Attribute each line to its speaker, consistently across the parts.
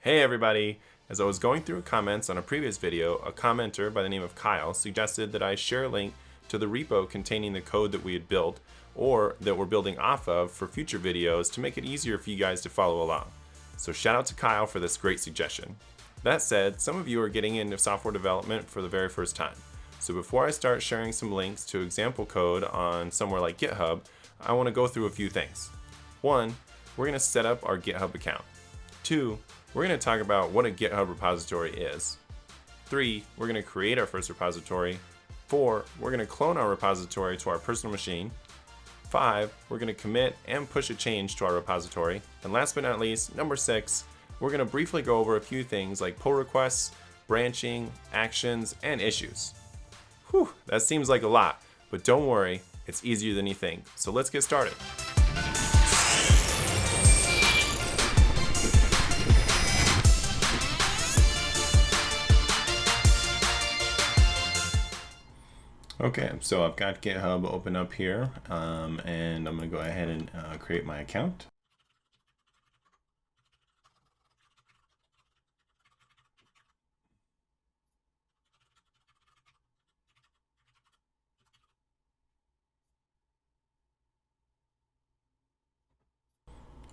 Speaker 1: Hey everybody! As I was going through comments on a previous video, a commenter by the name of Kyle suggested that I share a link to the repo containing the code that we had built or that we're building off of for future videos to make it easier for you guys to follow along. So shout out to Kyle for this great suggestion. That said, some of you are getting into software development for the very first time. So before I start sharing some links to example code on somewhere like GitHub, I want to go through a few things. 1, we're going to set up our GitHub account. 2, we're going to talk about what a GitHub repository is. 3, we're going to create our first repository. 4, we're going to clone our repository to our personal machine. 5, we're going to commit and push a change to our repository. And last but not least, number 6, we're going to briefly go over a few things like pull requests, branching, actions, and issues. Whew, that seems like a lot, but don't worry, it's easier than you think. So let's get started. Okay, so I've got GitHub open up here, and I'm going to go ahead and create my account.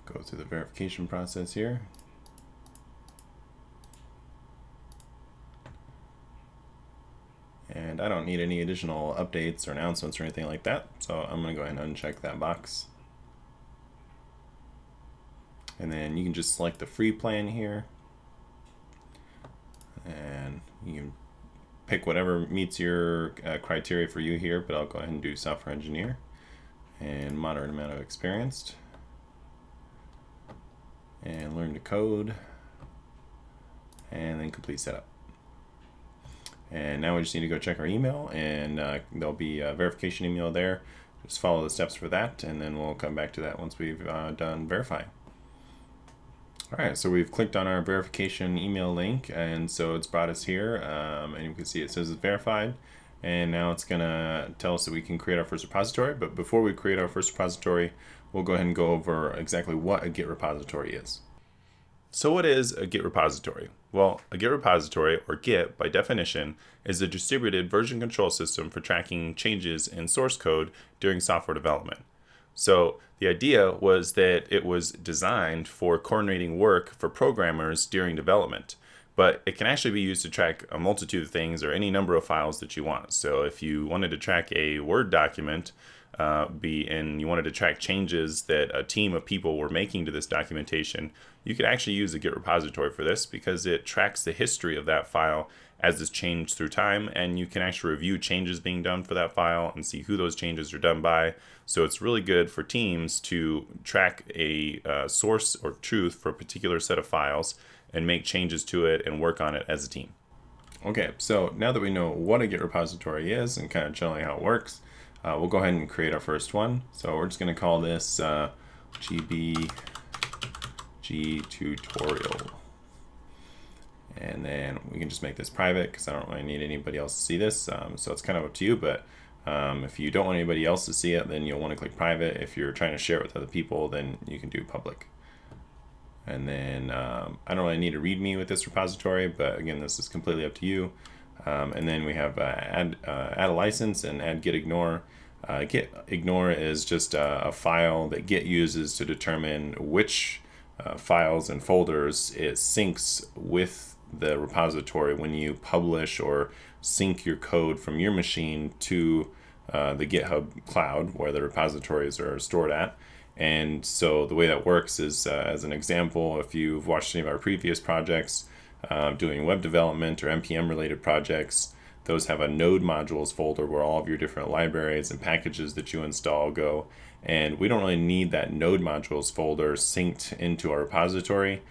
Speaker 1: Go through the verification process here. And I don't need any additional updates or announcements or anything like that, so I'm going to go ahead and uncheck that box. And then you can just select the free plan here, and you can pick whatever meets your criteria for you here, but I'll go ahead and do software engineer and moderate amount of experienced, and learn to code, and then complete setup. And now we just need to go check our email, and there'll be a verification email there. Just follow the steps for that, and then we'll come back to that once we've done verifying. All right, so we've clicked on our verification email link, and so it's brought us here, and you can see it says it's verified, and now it's gonna tell us that we can create our first repository. But before we create our first repository, we'll go ahead and go over exactly what a Git repository is. So what is a Git repository? Well, a Git repository, or Git by definition, is a distributed version control system for tracking changes in source code during software development. So the idea was that it was designed for coordinating work for programmers during development, but it can actually be used to track a multitude of things or any number of files that you want. So if you wanted to track a Word document, and you wanted to track changes that a team of people were making to this documentation, you could actually use a Git repository for this because it tracks the history of that file as it's changed through time, and you can actually review changes being done for that file and see who those changes are done by. So it's really good for teams to track a source or truth for a particular set of files and make changes to it and work on it as a team. Okay, so now that we know what a Git repository is and kind of generally how it works, we'll go ahead and create our first one. So we're just going to call this GBG tutorial. And then we can just make this private because I don't really need anybody else to see this. So it's kind of up to you, but if you don't want anybody else to see it, then you'll want to click private. If you're trying to share it with other people, then you can do public. And then I don't really need a README with this repository, but again, this is completely up to you. And then we have add a license and add git ignore. Git ignore is just a file that Git uses to determine which files and folders it syncs with the repository when you publish or sync your code from your machine to the GitHub cloud where the repositories are stored at. And so the way that works is, as an example, if you've watched any of our previous projects, doing web development or NPM related projects, those have a node modules folder where all of your different libraries and packages that you install go. And we don't really need that node modules folder synced into our repository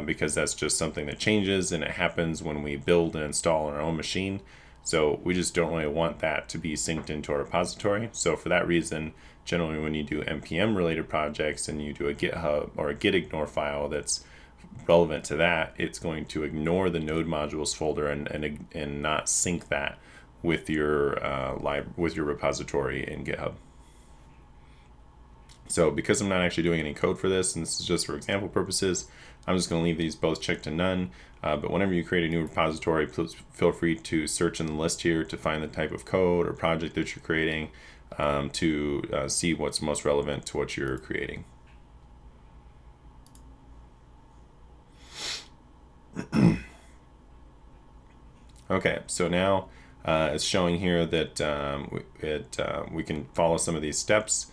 Speaker 1: because that's just something that changes and it happens when we build and install on our own machine. So we just don't really want that to be synced into our repository. So for that reason, generally when you do NPM related projects and you do a GitHub or a git ignore file that's relevant to that, it's going to ignore the node modules folder and not sync that with your repository in GitHub. So because I'm not actually doing any code for this, and this is just for example purposes, I'm just going to leave these both checked to none. But whenever you create a new repository, please feel free to search in the list here to find the type of code or project that you're creating to see what's most relevant to what you're creating. Okay, so now it's showing here that we can follow some of these steps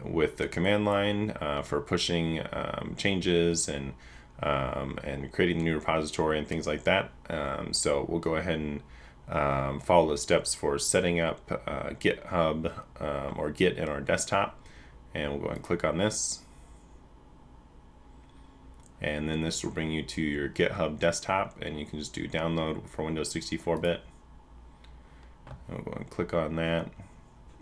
Speaker 1: with the command line for pushing changes and creating a new repository and things like that. So we'll go ahead and follow the steps for setting up GitHub or Git in our desktop, and we'll go ahead and click on this. And then this will bring you to your GitHub desktop, and you can just do download for Windows 64-bit. We'll go and click on that.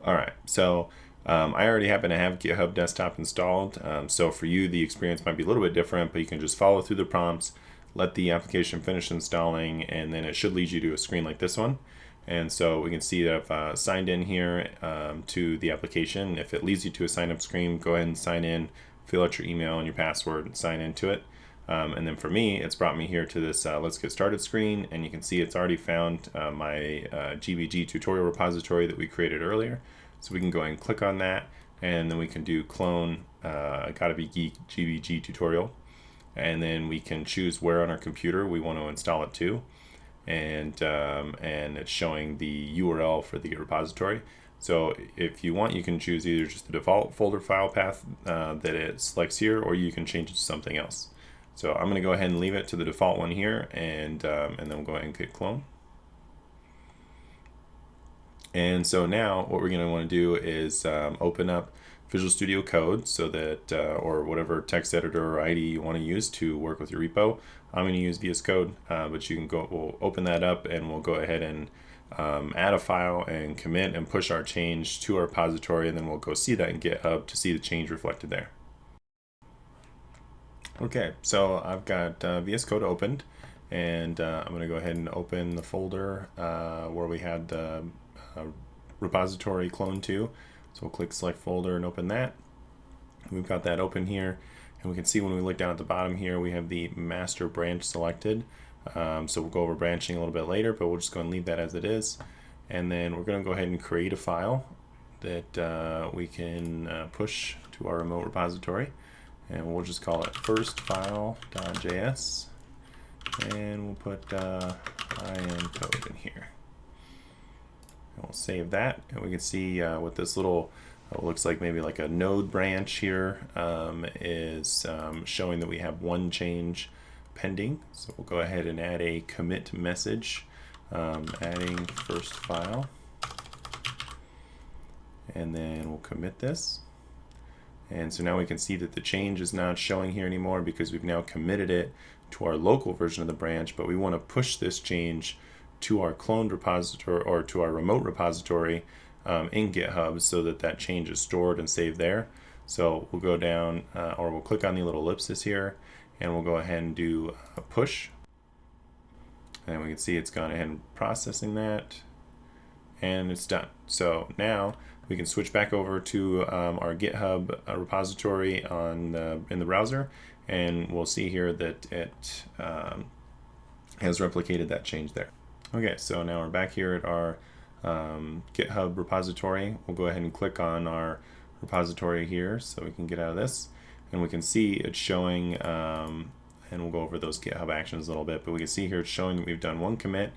Speaker 1: All right, so I already happen to have GitHub desktop installed. So for you, the experience might be a little bit different, but you can just follow through the prompts, let the application finish installing, and then it should lead you to a screen like this one. And so we can see that I've signed in here to the application. If it leads you to a sign up screen, go ahead and sign in, fill out your email and your password and sign into it. And then for me, it's brought me here to this Let's Get Started screen, and you can see it's already found my GBG tutorial repository that we created earlier. So we can go ahead and click on that, and then we can do clone Gotta Be Geek GBG tutorial. And then we can choose where on our computer we want to install it to. And it's showing the URL for the repository. So if you want, you can choose either just the default folder file path that it selects here, or you can change it to something else. So I'm going to go ahead and leave it to the default one here, and then we'll go ahead and click clone. And so now what we're going to want to do is open up Visual Studio Code, so that or whatever text editor or IDE you want to use to work with your repo. I'm going to use VS Code, but you can go. We'll open that up, and we'll go ahead and add a file and commit and push our change to our repository, and then we'll go see that in GitHub to see the change reflected there. Okay, so I've got VS Code opened, and I'm going to go ahead and open the folder where we had the repository cloned to. So we'll click select folder and open that. We've got that open here, and we can see when we look down at the bottom here, we have the master branch selected. So we'll go over branching a little bit later, but we'll just go and leave that as it is. And then we're going to go ahead and create a file that we can push to our remote repository. And we'll just call it firstfile.js. And we'll put IM code in here. And we'll save that, and we can see with this little, looks like maybe like a node branch here is showing that we have one change pending. So we'll go ahead and add a commit message, adding first file, and then we'll commit this. And so now we can see that the change is not showing here anymore because we've now committed it to our local version of the branch, but we want to push this change to our cloned repository or to our remote repository in GitHub so that that change is stored and saved there. So we'll go down or we'll click on the little ellipsis here, and we'll go ahead and do a push. And we can see it's gone ahead and processing that, and it's done. So now we can switch back over to our GitHub repository in the browser, and we'll see here that it has replicated that change there. Okay, so now we're back here at our GitHub repository. We'll go ahead and click on our repository here so we can get out of this, and we can see it's showing, and we'll go over those GitHub actions a little bit, but we can see here it's showing that we've done one commit,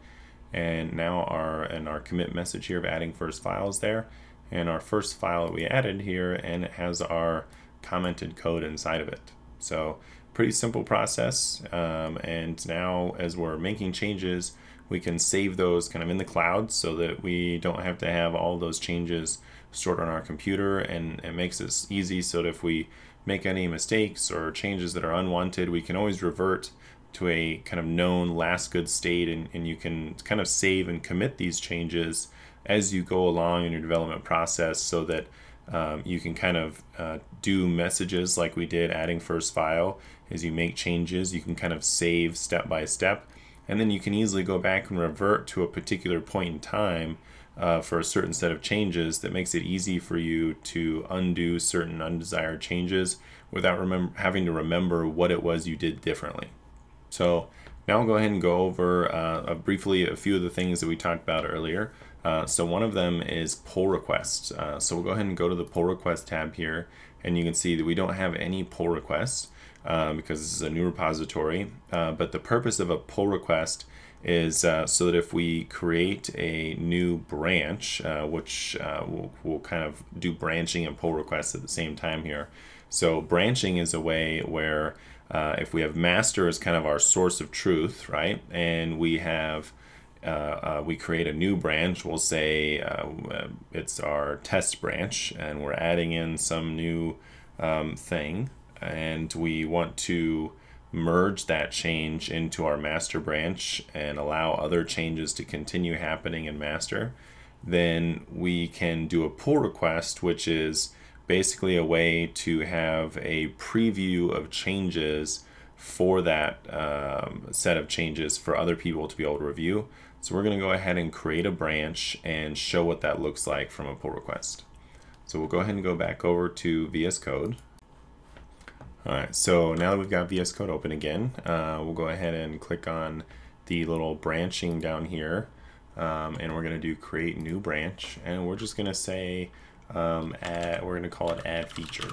Speaker 1: and now our commit message here of adding first file is there, and our first file that we added here, and it has our commented code inside of it. So pretty simple process, and now as we're making changes, we can save those kind of in the cloud so that we don't have to have all those changes stored on our computer, and it makes this easy so that if we make any mistakes or changes that are unwanted, we can always revert to a kind of known last good state, and you can kind of save and commit these changes as you go along in your development process so that you can kind of do messages like we did adding first file. As you make changes, you can kind of save step by step, and then you can easily go back and revert to a particular point in time for a certain set of changes that makes it easy for you to undo certain undesired changes without having to remember what it was you did differently. So now I'll go ahead and go over briefly a few of the things that we talked about earlier. So one of them is pull requests. So we'll go ahead and go to the pull request tab here, and you can see that we don't have any pull requests because this is a new repository. But the purpose of a pull request is so that if we create a new branch, which we'll kind of do branching and pull requests at the same time here. So branching is a way where if we have master as kind of our source of truth, right, and we have we create a new branch, we'll say it's our test branch, and we're adding in some new thing, and we want to merge that change into our master branch and allow other changes to continue happening in master, then we can do a pull request, which is basically a way to have a preview of changes for that set of changes for other people to be able to review. So we're going to go ahead and create a branch and show what that looks like from a pull request. So we'll go ahead and go back over to VS Code. All right, so now that we've got VS Code open again, we'll go ahead and click on the little branching down here, and we're going to do create new branch, and we're just going to say we're going to call it add feature.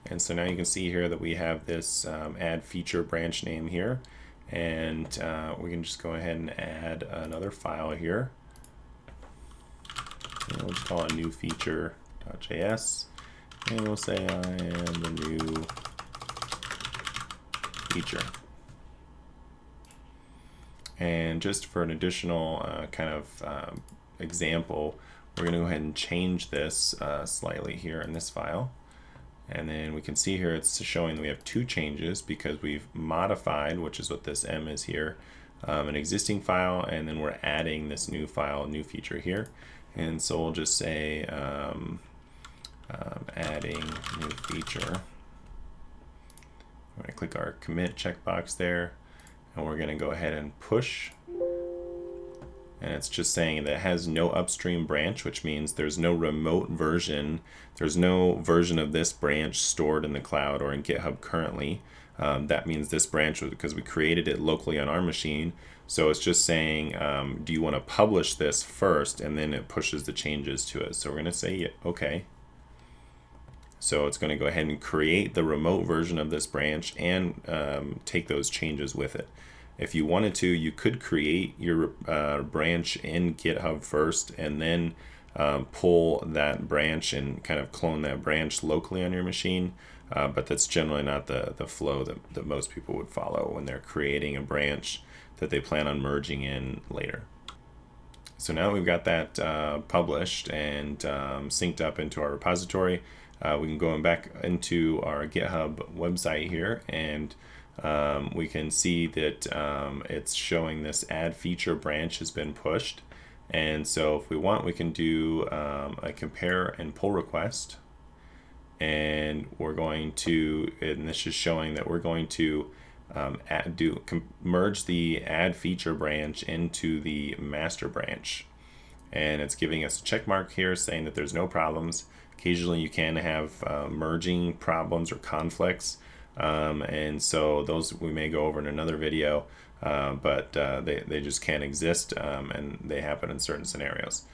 Speaker 1: And so now you can see here that we have this add feature branch name here, and we can just go ahead and add another file here. And we'll just call it new feature.js, and we'll say I am the new feature. And just for an additional kind of example, we're going to go ahead and change this slightly here in this file. And then we can see here it's showing that we have two changes because we've modified, which is what this M is here, an existing file, and then we're adding this new file, new feature here. And so we'll just say adding new feature. We're going to click our commit checkbox there, and we're going to go ahead and push. And it's just saying that it has no upstream branch, which means there's no remote version. There's no version of this branch stored in the cloud or in GitHub currently. That means this branch was because we created it locally on our machine. So it's just saying, do you want to publish this first? And then it pushes the changes to it. So we're going to say, yeah, okay. So it's going to go ahead and create the remote version of this branch and take those changes with it. If you wanted to, you could create your branch in GitHub first and then pull that branch and kind of clone that branch locally on your machine. But that's generally not the flow that most people would follow when they're creating a branch that they plan on merging in later. So now that we've got that published and synced up into our repository, we can go back into our GitHub website here, and we can see that it's showing this add feature branch has been pushed. And so if we want, we can do a compare and pull request. And we're going to, and this is showing that we're going to merge the add feature branch into the master branch. And it's giving us a check mark here saying that there's no problems. Occasionally you can have merging problems or conflicts. And so those we may go over in another video, but they just can't exist, and they happen in certain scenarios.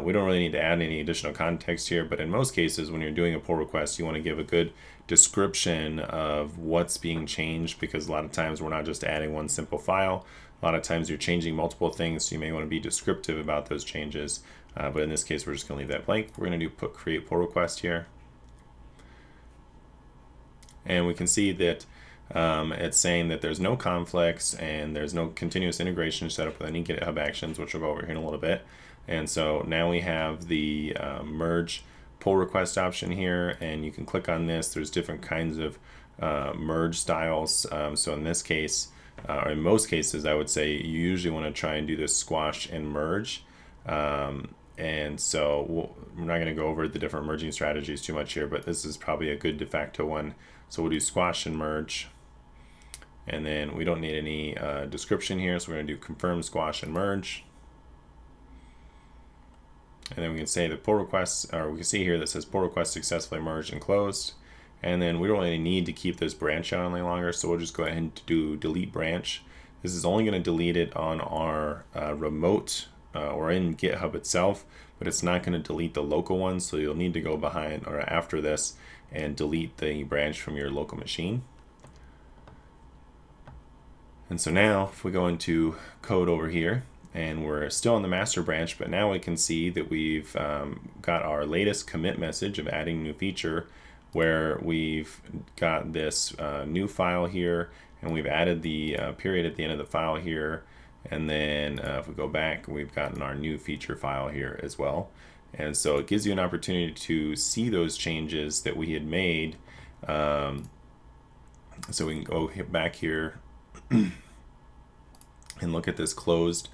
Speaker 1: We don't really need to add any additional context here, but in most cases when you're doing a pull request, you want to give a good description of what's being changed, because a lot of times we're not just adding one simple file. A lot of times you're changing multiple things, so you may want to be descriptive about those changes. But in this case, we're just going to leave that blank. We're going to do create pull request here. And we can see that it's saying that there's no conflicts and there's no continuous integration set up with any GitHub actions, which we'll go over here in a little bit. And so now we have the merge pull request option here, and you can click on this. There's different kinds of merge styles. So in this case, or in most cases, I would say you usually want to try and do this squash and merge. And so we're not going to go over the different merging strategies too much here, but this is probably a good de facto one. So we'll do squash and merge. And then we don't need any description here, so we're going to do confirm squash and merge. And then we can say the pull requests, or we can see here that says pull request successfully merged and closed. And then we don't really need to keep this branch on any longer, so we'll just go ahead and do delete branch. This is only going to delete it on our remote or in GitHub itself, but it's not going to delete the local ones, so you'll need to go behind or after this and delete the branch from your local machine. And so now if we go into code over here, and we're still in the master branch, but now we can see that we've got our latest commit message of adding new feature, where we've got this new file here, and we've added the period at the end of the file here. And then if we go back, we've gotten our new feature file here as well. And so it gives you an opportunity to see those changes that we had made. So we can go back here and look at this closed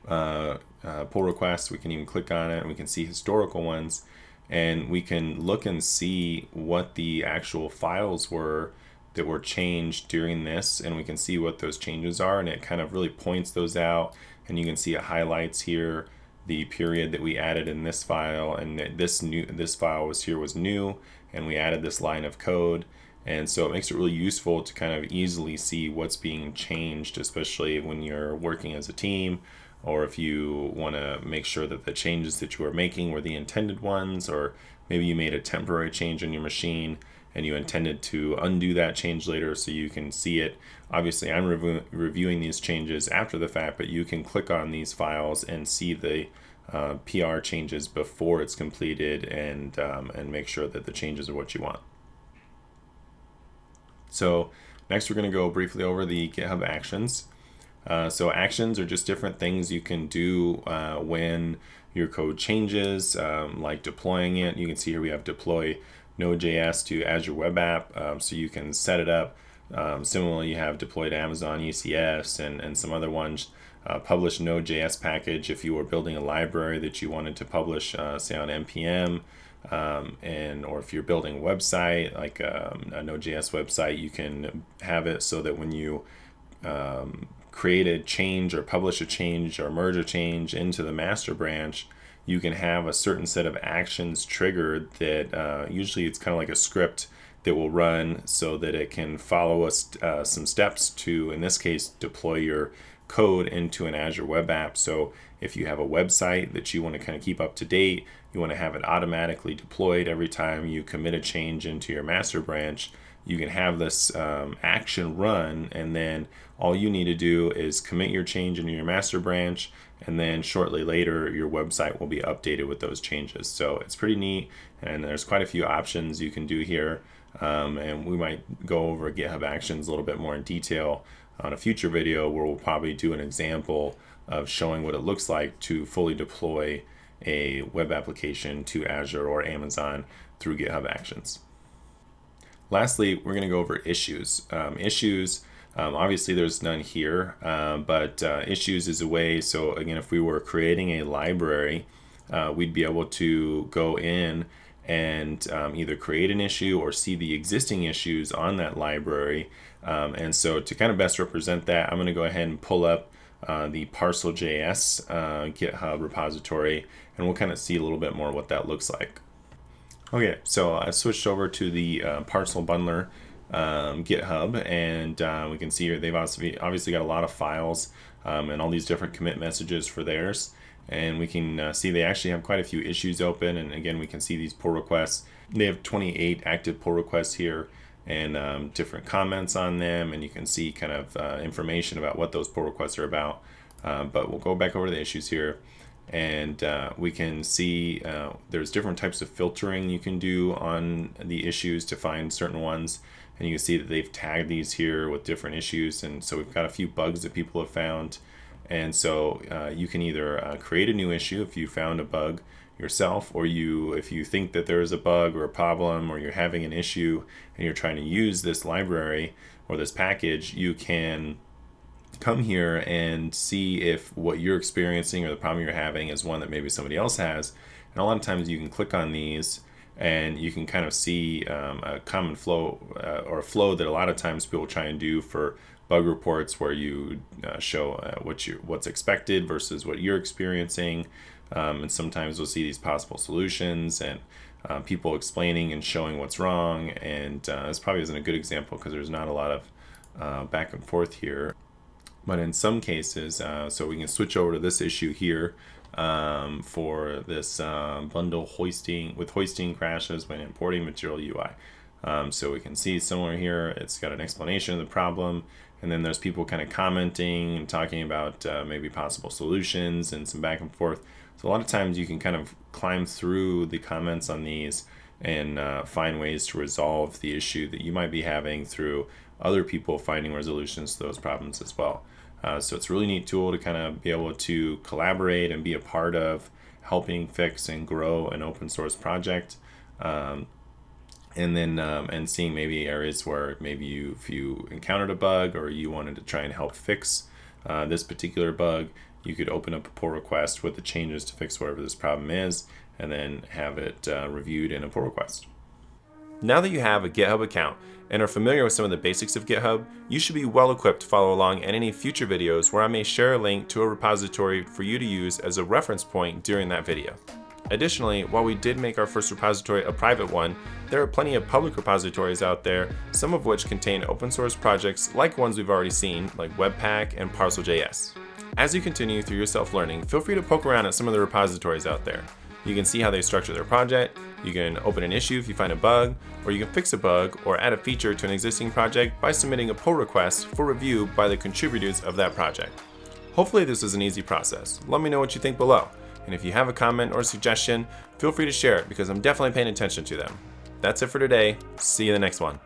Speaker 1: pull request. We can even click on it and we can see historical ones, and we can look and see what the actual files were that were changed during this, and we can see what those changes are, and it kind of really points those out. And you can see it highlights here the period that we added in this file, and this file was new, and we added this line of code. And so it makes it really useful to kind of easily see what's being changed, especially when you're working as a team, or if you want to make sure that the changes that you are making were the intended ones, or maybe you made a temporary change on your machine and you intended to undo that change later so you can see it. Obviously, I'm reviewing these changes after the fact, but you can click on these files and see the PR changes before it's completed, and make sure that the changes are what you want. So next we're going to go briefly over the GitHub Actions. So actions are just different things you can do when your code changes, like deploying it. You can see here we have deploy Node.js to Azure Web App, so you can set it up. Similarly, you have deploy to Amazon ECS and some other ones. Publish Node.js package if you were building a library that you wanted to publish, say on NPM. Or if you're building a website, like a Node.js website, you can have it so that when you create a change or publish a change or merge a change into the master branch, you can have a certain set of actions triggered that usually it's kind of like a script that will run so that it can follow us some steps to, in this case, deploy your code into an Azure Web App. So if you have a website that you want to kind of keep up to date, you want to have it automatically deployed every time you commit a change into your master branch, you can have this action run, and then all you need to do is commit your change into your master branch, and then shortly later your website will be updated with those changes. So it's pretty neat, and there's quite a few options you can do here, and we might go over GitHub Actions a little bit more in detail on a future video, where we'll probably do an example of showing what it looks like to fully deploy a web application to Azure or Amazon through GitHub Actions. Lastly, we're going to go over issues. Obviously there's none here, but issues is a way, so again, if we were creating a library, we'd be able to go in and either create an issue or see the existing issues on that library. And so to kind of best represent that, I'm going to go ahead and pull up the Parcel.js GitHub repository, and we'll kind of see a little bit more what that looks like. Okay, so I switched over to the Parcel Bundler GitHub, and we can see here they've obviously got a lot of files and all these different commit messages for theirs. And we can see they actually have quite a few issues open, and again we can see these pull requests. They have 28 active pull requests here, and different comments on them, and you can see kind of information about what those pull requests are about. But we'll go back over the issues here, and we can see there's different types of filtering you can do on the issues to find certain ones, and you can see that they've tagged these here with different issues. And so we've got a few bugs that people have found, and so you can either create a new issue if you found a bug yourself, or if you think that there is a bug or a problem, or you're having an issue and you're trying to use this library or this package, you can come here and see if what you're experiencing or the problem you're having is one that maybe somebody else has. And a lot of times you can click on these and you can kind of see a common flow or a flow that a lot of times people try and do for bug reports, where you show what's expected versus what you're experiencing. And sometimes we'll see these possible solutions and people explaining and showing what's wrong. And this probably isn't a good example because there's not a lot of back and forth here. But in some cases, so we can switch over to this issue here for this bundle hoisting crashes when importing material UI. So we can see somewhere here, it's got an explanation of the problem, and then there's people kind of commenting and talking about maybe possible solutions and some back and forth. So a lot of times you can kind of climb through the comments on these and find ways to resolve the issue that you might be having through other people finding resolutions to those problems as well. So it's a really neat tool to kind of be able to collaborate and be a part of helping fix and grow an open source project. And then and seeing maybe areas where maybe if you encountered a bug or you wanted to try and help fix this particular bug, you could open up a pull request with the changes to fix whatever this problem is, and then have it reviewed in a pull request. Now that you have a GitHub account and are familiar with some of the basics of GitHub, you should be well equipped to follow along in any future videos where I may share a link to a repository for you to use as a reference point during that video. Additionally, while we did make our first repository a private one, there are plenty of public repositories out there, some of which contain open source projects like ones we've already seen, like Webpack and Parcel.js. As you continue through your self-learning, feel free to poke around at some of the repositories out there. You can see how they structure their project, you can open an issue if you find a bug, or you can fix a bug or add a feature to an existing project by submitting a pull request for review by the contributors of that project. Hopefully this is an easy process. Let me know what you think below. And if you have a comment or a suggestion, feel free to share it because I'm definitely paying attention to them. That's it for today. See you in the next one.